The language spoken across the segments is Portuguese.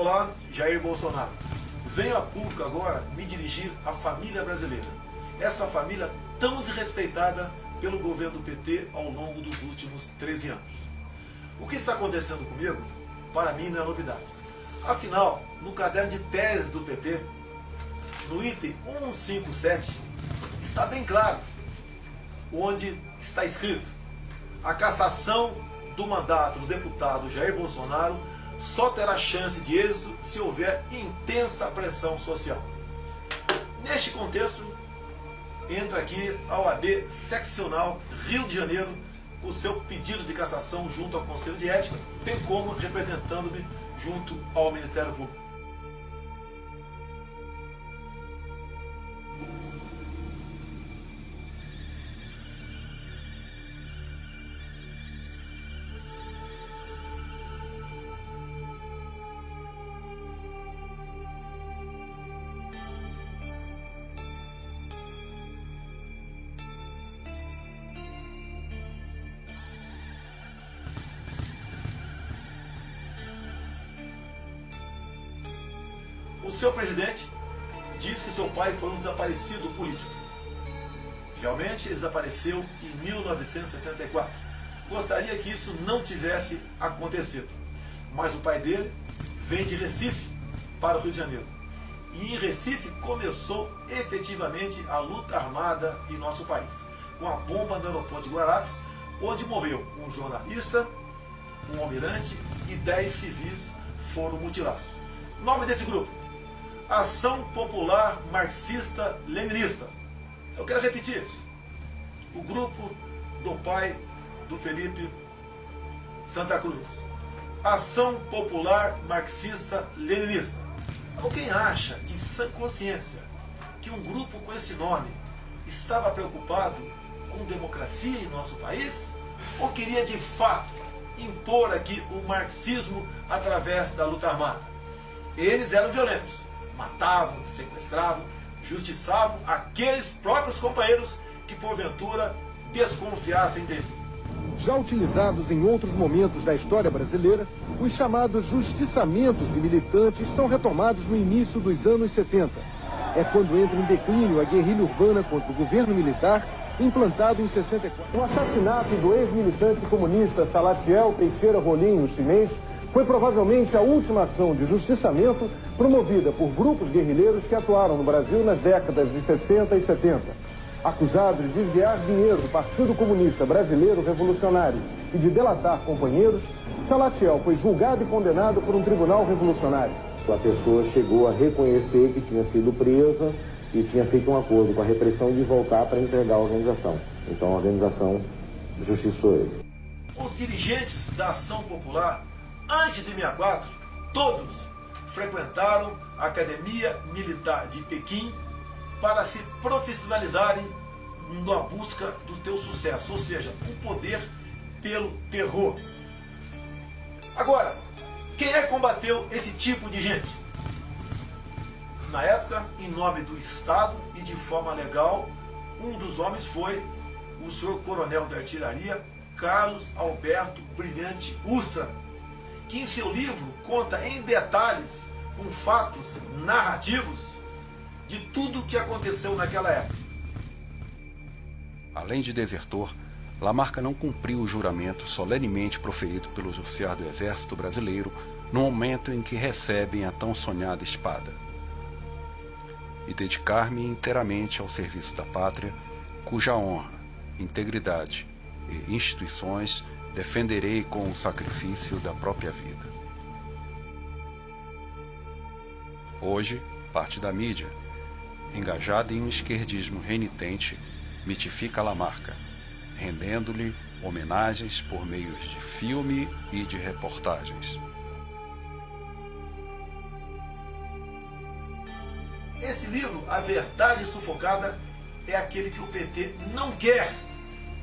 Olá, Jair Bolsonaro. Venho a público agora me dirigir à família brasileira. Esta família tão desrespeitada pelo governo do PT ao longo dos últimos 13 anos. O que está acontecendo comigo, para mim, não é novidade. Afinal, no caderno de tese do PT, no item 157, está bem claro, onde está escrito: a cassação do mandato do deputado Jair Bolsonaro só terá chance de êxito se houver intensa pressão social. Neste contexto, entra aqui a OAB Seccional Rio de Janeiro com o seu pedido de cassação junto ao Conselho de Ética, bem como representando-me junto ao Ministério Público. O seu presidente diz que seu pai foi um desaparecido político. Realmente ele desapareceu em 1974. Gostaria que isso não tivesse acontecido. Mas o pai dele vem de Recife para o Rio de Janeiro. E em Recife começou efetivamente a luta armada em nosso país, com a bomba no aeroporto de Guararapes, onde morreu um jornalista, um almirante e 10 civis foram mutilados. Nome desse grupo: Ação Popular Marxista-Leninista. Eu quero repetir: o grupo do pai do Felipe Santa Cruz. Ação Popular Marxista-Leninista. Alguém acha de sã consciência que um grupo com esse nome estava preocupado com democracia em nosso país? Ou queria de fato impor aqui o marxismo através da luta armada? Eles eram violentos. Matavam, sequestravam, justiçavam aqueles próprios companheiros que porventura desconfiassem dele. Já utilizados em outros momentos da história brasileira, os chamados justiçamentos de militantes são retomados no início dos anos 70. É quando entra em declínio a guerrilha urbana contra o governo militar, implantado em 64. O assassinato do ex-militante comunista Salatiel Teixeira Rolim, no chinês, foi provavelmente a última ação de justiçamento promovida por grupos guerrilheiros que atuaram no Brasil nas décadas de 60 e 70. Acusado de desviar dinheiro do Partido Comunista Brasileiro Revolucionário e de delatar companheiros, Salatiel foi julgado e condenado por um tribunal revolucionário. A pessoa chegou a reconhecer que tinha sido presa e tinha feito um acordo com a repressão de voltar para entregar a organização. Então a organização justiçou ele. Os dirigentes da Ação Popular, antes de 64, todos frequentaram a Academia Militar de Pequim para se profissionalizarem na busca do teu sucesso, ou seja, o poder pelo terror. Agora, quem é que combateu esse tipo de gente? Na época, em nome do Estado e de forma legal, um dos homens foi o senhor coronel da artilharia, Carlos Alberto Brilhante Ustra, que em seu livro conta em detalhes, com fatos narrativos, de tudo o que aconteceu naquela época. Além de desertor, Lamarca não cumpriu o juramento solenemente proferido pelos oficiais do Exército Brasileiro no momento em que recebem a tão sonhada espada. E dedicar-me inteiramente ao serviço da pátria, cuja honra, integridade e instituições defenderei com o sacrifício da própria vida. Hoje, parte da mídia, engajada em um esquerdismo renitente, mitifica Lamarca, rendendo-lhe homenagens por meios de filme e de reportagens. Esse livro, A Verdade Sufocada, é aquele que o PT não quer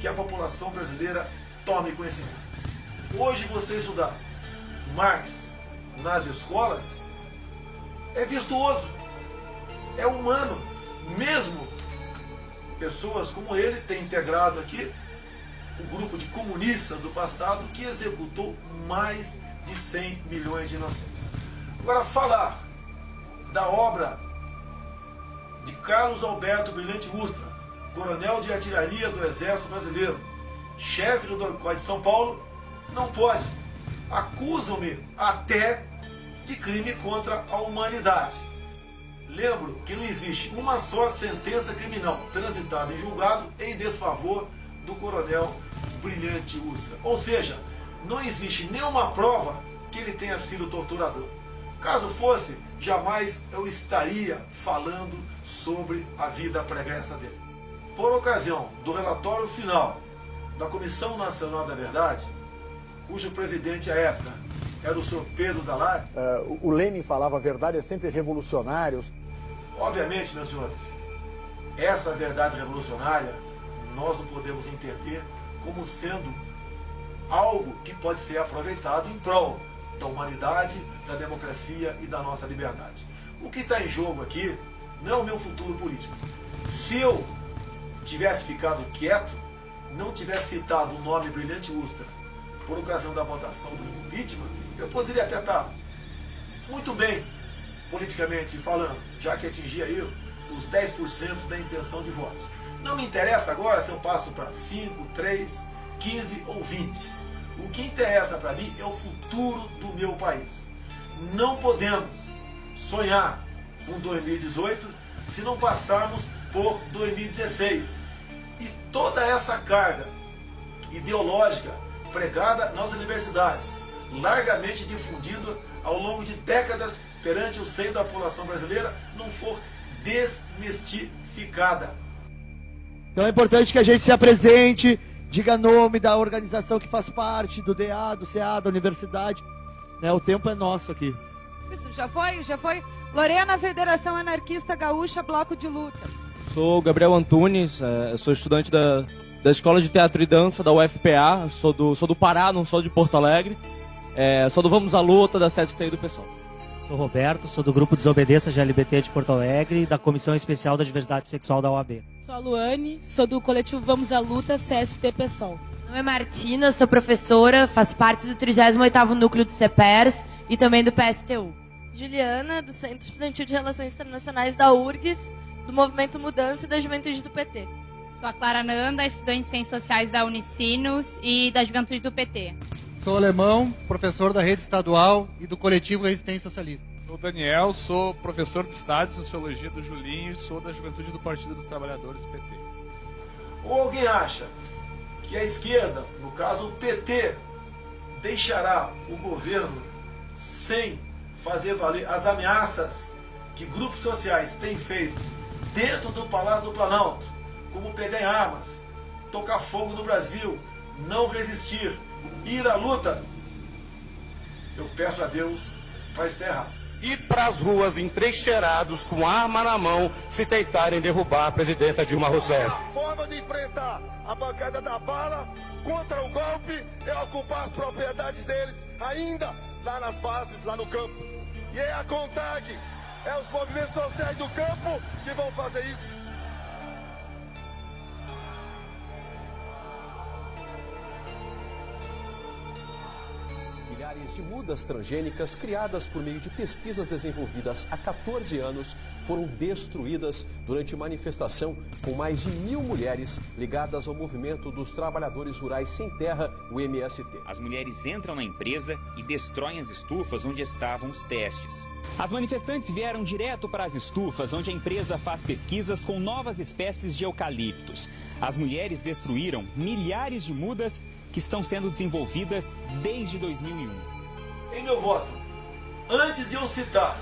que a população brasileira tome conhecimento. Hoje você estudar Marx nas escolas é virtuoso, é humano. Mesmo pessoas como ele têm integrado aqui o grupo de comunistas do passado que executou mais de 100 milhões de inocentes. Agora, falar da obra de Carlos Alberto Brilhante Ustra, coronel de artilharia do Exército Brasileiro, chefe do DOI de São Paulo, não pode. Acusam-me até de crime contra a humanidade. Lembro que não existe uma só sentença criminal transitada em julgado em desfavor do coronel Brilhante Ustra. Ou seja, não existe nenhuma prova que ele tenha sido torturador. Caso fosse, jamais eu estaria falando sobre a vida pregressa dele. Por ocasião do relatório final da Comissão Nacional da Verdade, cujo presidente à época era o senhor Pedro Dall'Are. O Lenin falava: a verdade é sempre revolucionária. Obviamente, meus senhores, essa verdade revolucionária nós não podemos entender como sendo algo que pode ser aproveitado em prol da humanidade, da democracia e da nossa liberdade. O que está em jogo aqui não é o meu futuro político. Se eu tivesse ficado quieto, não tivesse citado o nome Brilhante Ustra por ocasião da votação do impeachment, eu poderia até estar muito bem politicamente falando, já que atingi aí os 10% da intenção de votos. Não me interessa agora se eu passo para 5, 3, 15 ou 20. O que interessa para mim é o futuro do meu país. Não podemos sonhar com 2018 se não passarmos por 2016. E toda essa carga ideológica pregada nas universidades, largamente difundida ao longo de décadas perante o seio da população brasileira, não for desmistificada. Então é importante que a gente se apresente, diga nome da organização que faz parte, do DA, do CA, da universidade. Né, o tempo é nosso aqui. Isso, já foi. Lorena, Federação Anarquista Gaúcha, Bloco de Luta. Sou Gabriel Antunes, sou estudante da Escola de Teatro e Dança da UFPA, sou do Pará, não sou de Porto Alegre. Sou do Vamos à Luta, da SESC do PSOL. Sou Roberto, sou do Grupo Desobediência GLBT de Porto Alegre e da Comissão Especial da Diversidade Sexual da OAB. Sou a Luane, sou do coletivo Vamos à Luta, CST PSOL. Meu nome é Martina, sou professora, faço parte do 38º Núcleo do CEPERS e também do PSTU. Juliana, do Centro Estudantil de Relações Internacionais da URGS, do Movimento Mudança e da Juventude do PT. Sou a Clara Nanda, estudante de Ciências Sociais da Unicinos e da Juventude do PT. Sou Alemão, professor da Rede Estadual e do Coletivo Resistência Socialista. Sou Daniel, sou professor de Estado e Sociologia do Julinho e sou da Juventude do Partido dos Trabalhadores, PT. Ou alguém acha que a esquerda, no caso o PT, deixará o governo sem fazer valer as ameaças que grupos sociais têm feito dentro do Palácio do Planalto, como pegar em armas, tocar fogo no Brasil, não resistir, ir à luta? Eu peço a Deus para estar errado. Ir para as ruas entrincheirados com arma na mão se tentarem derrubar a presidenta Dilma Rousseff. A forma de enfrentar a bancada da bala contra o golpe é ocupar as propriedades deles ainda lá nas bases, lá no campo. E é a CONTAG, é os movimentos sociais do campo que vão fazer isso. Milhares de mudas transgênicas criadas por meio de pesquisas desenvolvidas há 14 anos foram destruídas durante manifestação com mais de 1.000 mulheres ligadas ao movimento dos trabalhadores rurais sem terra, o MST. As mulheres entram na empresa e destroem as estufas onde estavam os testes. As manifestantes vieram direto para as estufas onde a empresa faz pesquisas com novas espécies de eucaliptos. As mulheres destruíram milhares de mudas que estão sendo desenvolvidas desde 2001. Em meu voto, antes de eu citar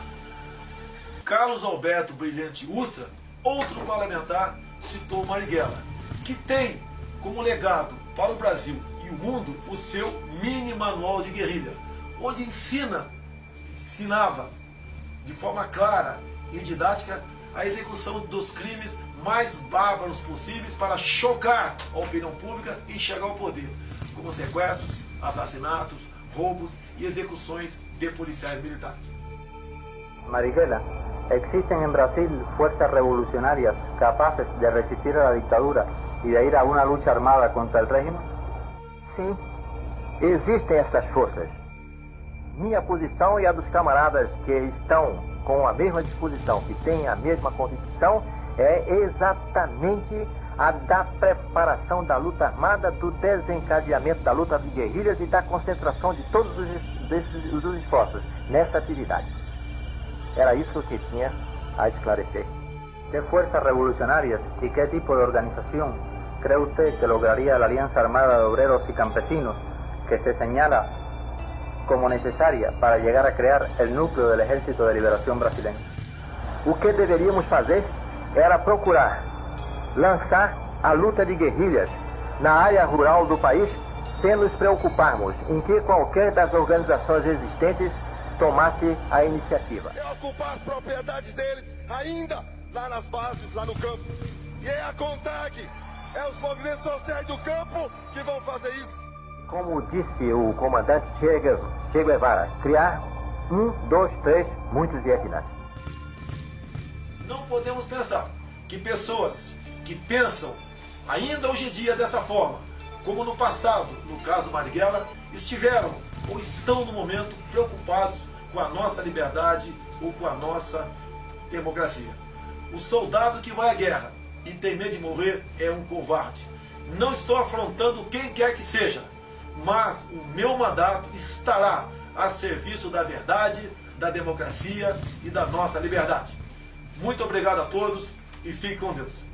Carlos Alberto Brilhante Ustra, outro parlamentar citou Marighella, que tem como legado para o Brasil e o mundo o seu mini manual de guerrilha, onde ensinava de forma clara e didática a execução dos crimes mais bárbaros possíveis para chocar a opinião pública e chegar ao poder, como sequestros, assassinatos, roubos e execuções de policiais militares. Marighella, ¿existen en Brasil fuerzas revolucionarias capaces de resistir a la dictadura y de ir a una lucha armada contra el régimen? Sim, existem essas forças. minha posição e a dos camaradas que estão com a mesma disposição, que têm a mesma convicção, é exatamente a da preparação da luta armada, do desencadeamento da luta de guerrilhas e da concentração de todos os esforços nessa atividade. Era isso que tinha a esclarecer. ¿Qué fuerzas revolucionarias y qué tipo de organización cree usted que lograría la Alianza Armada de Obreros y Campesinos que se señala como necesaria para llegar a crear el núcleo del Ejército de Liberación Brasileño? O que deveríamos fazer era procurar lançar a luta de guerrilhas na área rural do país, sem nos preocuparmos em que qualquer das organizações existentes tomasse a iniciativa. É ocupar as propriedades deles, ainda lá nas bases, lá no campo. E é a CONTAG, é os movimentos sociais do campo que vão fazer isso. Como disse o comandante Che Guevara, criar 1, 2, 3, muitos Vietnãs. Não podemos pensar que pessoas que pensam ainda hoje em dia dessa forma, como no passado, no caso Marighella, estiveram ou estão no momento preocupados com a nossa liberdade ou com a nossa democracia. O soldado que vai à guerra e tem medo de morrer é um covarde. Não estou afrontando quem quer que seja, mas o meu mandato estará a serviço da verdade, da democracia e da nossa liberdade. Muito obrigado a todos e fique com Deus.